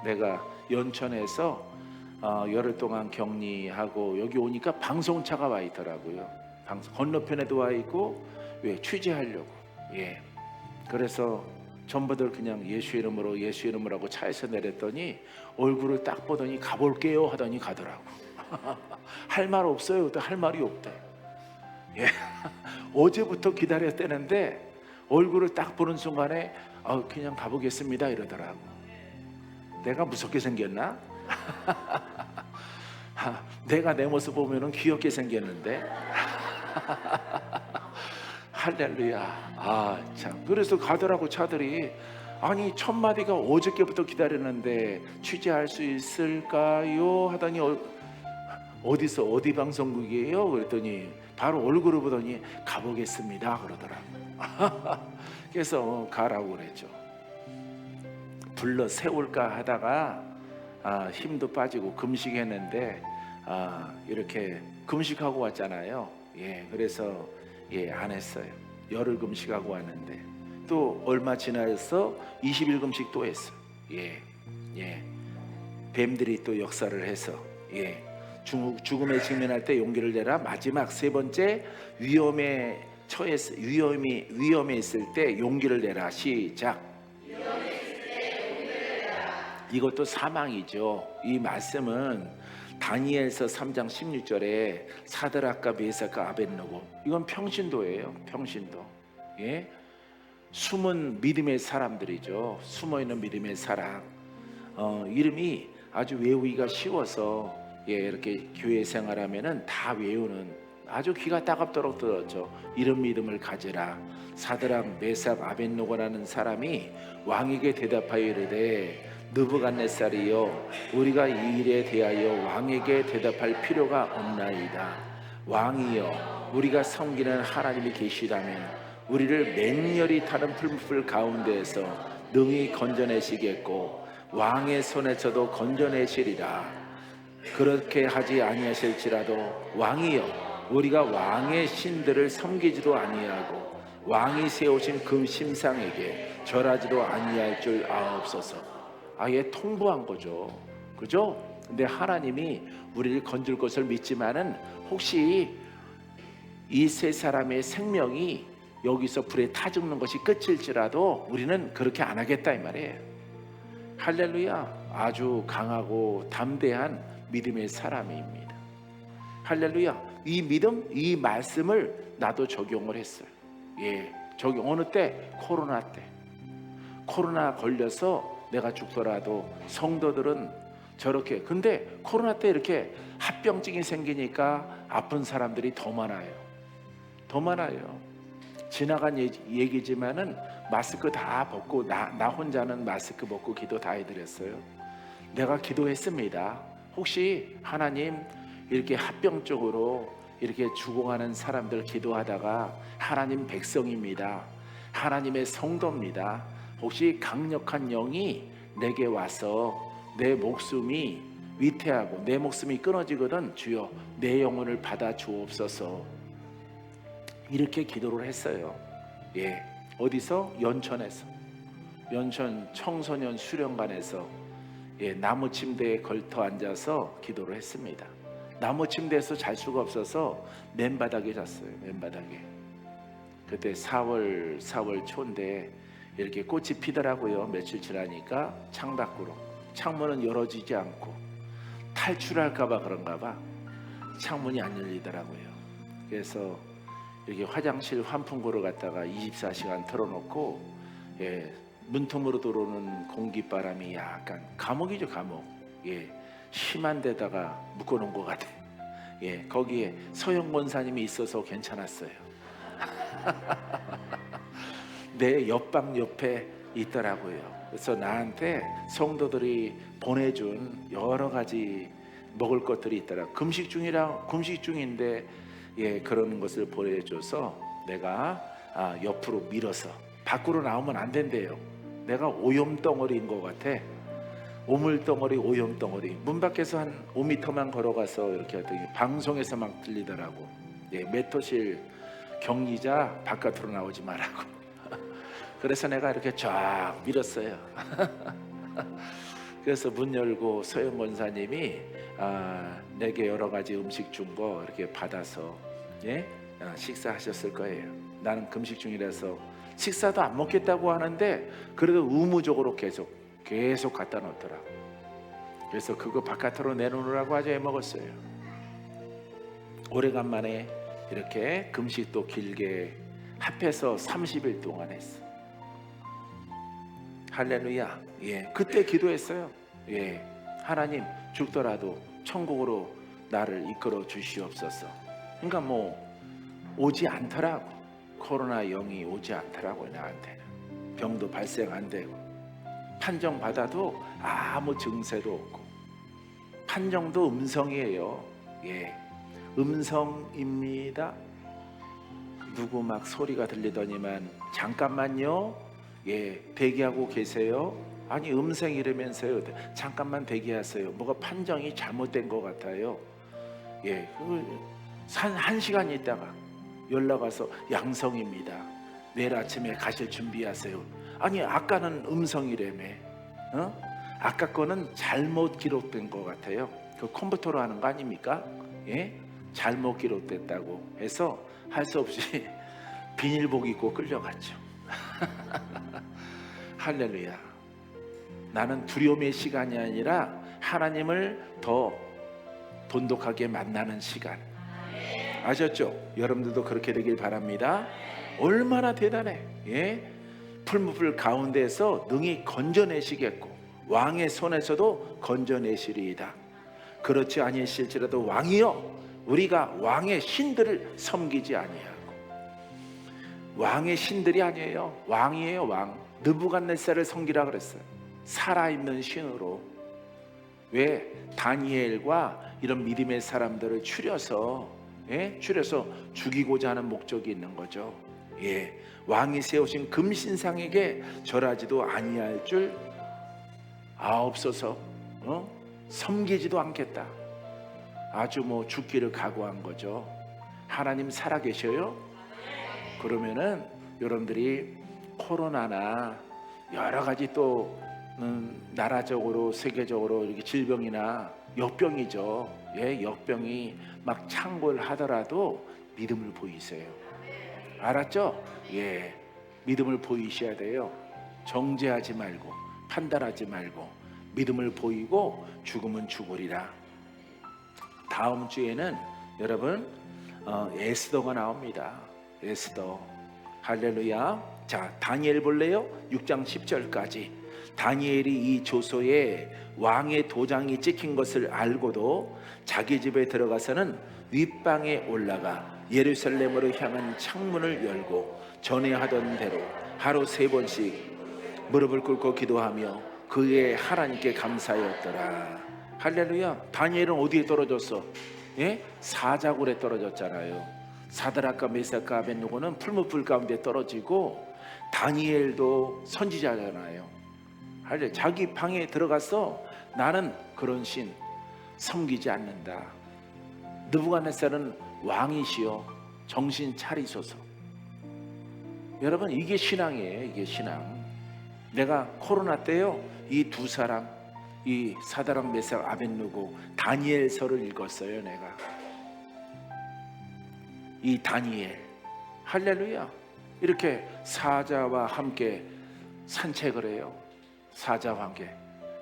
내가 연천에서 열흘 동안 격리하고 여기 오니까 방송차가 와 있더라고요. 건너편에도 와 있고 취재하려고. 그래서 전부들 그냥 예수 이름으로 하고 차에서 내렸더니 얼굴을 딱 보더니 가볼게요 하더니 가더라고. 할 말 없어요. 또 할 말이 없대. 어제부터 기다렸다는데 얼굴을 딱 보는 순간에 그냥 가보겠습니다 이러더라고. 내가 무섭게 생겼나? 내가 내 모습 보면은 귀엽게 생겼는데. 할렐루야. 참. 그래서 가더라고 차들이. 아니 첫 마디가 어저께부터 기다렸는데 취재할 수 있을까요? 하더니 어디서 어디 방송국이에요? 그랬더니 바로 얼굴을 보더니 가보겠습니다 그러더라고. 그래서 가라고 그랬죠. 불러 세울까 하다가 힘도 빠지고 금식했는데 이렇게 금식하고 왔잖아요. 그래서 안 했어요. 열흘 금식하고 왔는데 또 얼마 지나서 20일 금식 또 했어. 뱀들이 또 역사를 해서 죽음에 직면할 때 용기를 내라. 마지막 세 번째 위험에 있을 때 용기를 내라. 시작. 이것도 사망이죠. 이 말씀은 다니엘서 3장 16절에 사드락과 메삭과 아벳느고, 이건 평신도예요. 평신도. 숨은 믿음의 사람들이죠. 숨어있는 믿음의 사람. 이름이 아주 외우기가 쉬워서 이렇게 교회 생활하면은 다 외우는, 아주 귀가 따갑도록 들었죠. 이런 믿음을 가지라. 사드락 메삭 아벳느고라는 사람이 왕에게 대답하여 이르되 느부갓네살이여, 우리가 이 일에 대하여 왕에게 대답할 필요가 없나이다. 왕이여, 우리가 섬기는 하나님이 계시다면 우리를 맹렬히 타는 풀무불 가운데에서 능히 건져내시겠고 왕의 손에서도 건져내시리라. 그렇게 하지 아니하실지라도 왕이여, 우리가 왕의 신들을 섬기지도 아니하고 왕이 세우신 그 심상에게 절하지도 아니할 줄 아옵소서. 아예 통보한 거죠. 그죠? 근데 하나님이 우리를 건질 것을 믿지만은 혹시 이 세 사람의 생명이 여기서 불에 타 죽는 것이 끝일지라도 우리는 그렇게 안 하겠다 이 말이에요. 할렐루야. 아주 강하고 담대한 믿음의 사람입니다. 할렐루야. 이 믿음, 이 말씀을 나도 적용을 했어요. 적용. 어느 때? 코로나 때. 코로나 걸려서 내가 죽더라도 성도들은 저렇게, 근데 코로나 때 이렇게 합병증이 생기니까 아픈 사람들이 더 많아요. 더 많아요. 지나간 얘기지만은 마스크 다 벗고 나 혼자는 마스크 벗고 기도 다 해드렸어요. 내가 기도했습니다. 혹시 하나님, 이렇게 합병증으로 이렇게 죽어가는 사람들 기도하다가 하나님 백성입니다. 하나님의 성도입니다. 혹시 강력한 영이 내게 와서 내 목숨이 위태하고 내 목숨이 끊어지거든 주여 내 영혼을 받아 주옵소서. 이렇게 기도를 했어요. 어디서? 연천에서. 연천 청소년 수련관에서 나무 침대에 걸터 앉아서 기도를 했습니다. 나무 침대에서 잘 수가 없어서 맨바닥에 잤어요. 맨바닥에. 그때 4월 초인데 이렇게 꽃이 피더라고요. 며칠 지나니까 창밖으로. 창문은 열어지지 않고 탈출할까봐 그런가봐 창문이 안 열리더라고요. 그래서 이렇게 화장실 환풍구를 갖다가 24시간 틀어놓고 문틈으로 들어오는 공기바람이 약간 감옥이죠. 감옥. 심한 데다가 묶어놓은 것 같아. 거기에 서영 권사님이 있어서 괜찮았어요. 내 옆방 옆에 있더라고요. 그래서 나한테 성도들이 보내준 여러 가지 먹을 것들이 있더라. 금식 중인데 그런 것을 보내줘서 내가 옆으로 밀어서 밖으로 나오면 안 된대요. 내가 오염덩어리인 것 같아. 오물덩어리, 오염덩어리. 문 밖에서 한 5m만 걸어가서 이렇게 하더니 방송에서 막 들리더라고. 메토실 격리자 바깥으로 나오지 말라고. 그래서 내가 이렇게 쫙 밀었어요. 그래서 문 열고 서영 권사님이 내게 여러 가지 음식 준 거 이렇게 받아서 식사하셨을 거예요. 나는 금식 중이라서 식사도 안 먹겠다고 하는데 그래도 의무적으로 계속 갖다 놓더라고. 그래서 그거 바깥으로 내놓으라고 아주 애먹었어요. 오래간만에 이렇게 금식도 길게 합해서 30일 동안 했어. 할렐루야. 그때 기도했어요. 하나님, 죽더라도 천국으로 나를 이끌어 주시옵소서. 그러니까 오지 않더라고. 코로나 영이 오지 않더라고. 나한테는 병도 발생 안 되고 판정 받아도 아무 증세도 없고 판정도 음성이에요. 예, 음성입니다. 누구 막 소리가 들리더니만 잠깐만요. 예, 대기하고 계세요. 아니 음성이라면서요. 잠깐만 대기하세요. 뭐가 판정이 잘못된 것 같아요. 예, 한 시간 있다가 연락 와서 양성입니다. 내일 아침에 가실 준비하세요. 아니 아까는 음성이라며. 아까 거는 잘못 기록된 것 같아요. 그 컴퓨터로 하는 거 아닙니까? 예, 잘못 기록됐다고 해서 할 수 없이 비닐복 입고 끌려갔죠. 할렐루야. 나는 두려움의 시간이 아니라 하나님을 더 돈독하게 만나는 시간. 아셨죠? 여러분들도 그렇게 되길 바랍니다. 얼마나 대단해. 예? 풀무불 가운데에서 능히 건져내시겠고 왕의 손에서도 건져내시리이다. 그렇지 아니실지라도 왕이여 우리가 왕의 신들을 섬기지 아니하고. 왕의 신들이 아니에요. 왕이에요. 왕. 느부갓네살을 섬기라 그랬어요. 살아있는 신으로. 왜? 다니엘과 이런 믿음의 사람들을 추려서 죽이고자 하는 목적이 있는 거죠. 예, 왕이 세우신 금신상에게 절하지도 아니할 줄 아옵소서. 섬기지도 않겠다. 아주 죽기를 각오한 거죠. 하나님 살아계셔요? 그러면은 여러분들이 코로나나 여러 가지 또 나라적으로 세계적으로 이렇게 질병이나 역병이죠. 예, 역병이 막 창궐 하더라도 믿음을 보이세요. 알았죠? 예, 믿음을 보이셔야 돼요. 정죄하지 말고 판단하지 말고 믿음을 보이고 죽으면 죽으리라. 다음 주에는 여러분 에스더가 나옵니다. 에스더. 할렐루야. 자, 다니엘 볼래요? 6장 10절까지. 다니엘이 이 조서에 왕의 도장이 찍힌 것을 알고도 자기 집에 들어가서는 윗방에 올라가 예루살렘으로 향한 창문을 열고 전에 하던 대로 하루 3번씩 무릎을 꿇고 기도하며 그의 하나님께 감사하였더라. 할렐루야. 다니엘은 어디에 떨어졌어? 예? 사자굴에 떨어졌잖아요. 사드락과 메삭과 아벳느고는 풀무불 가운데 떨어지고 다니엘도 선지자잖아요. 할렐루야. 자기 방에 들어가서 나는 그런 신 섬기지 않는다. 느부갓네살은 왕이시여 정신 차리소서. 여러분 이게 신앙이에요. 이게 신앙. 내가 코로나 때요 이 두 사람 이 사드락 메삭 아벳느고 다니엘서를 읽었어요. 내가 이 다니엘. 할렐루야. 이렇게 사자와 함께 산책을 해요. 사자와 함께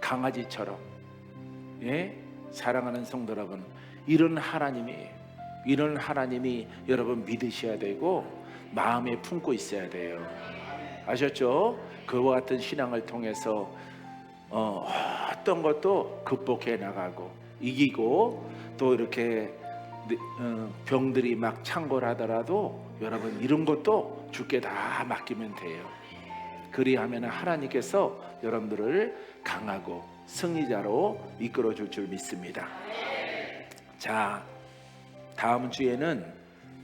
강아지처럼. 예? 사랑하는 성도 여러분, 이런 하나님이 여러분 믿으셔야 되고 마음에 품고 있어야 돼요. 아셨죠? 그와 같은 신앙을 통해서 어떤 것도 극복해 나가고 이기고 또 이렇게 병들이 막 창궐하더라도 여러분 이런 것도 주께 다 맡기면 돼요. 그리하면 하나님께서 여러분들을 강하고 승리자로 이끌어 줄 줄 믿습니다. 자, 다음 주에는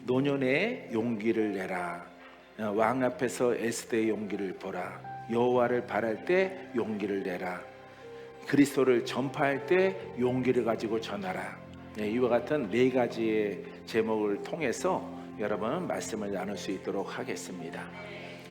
노년의 용기를 내라. 왕 앞에서 에스더의 용기를 보라. 여호와를 바랄 때 용기를 내라. 그리스도를 전파할 때 용기를 가지고 전하라. 이와 같은 4가지의 제목을 통해서 여러분 말씀을 나눌 수 있도록 하겠습니다.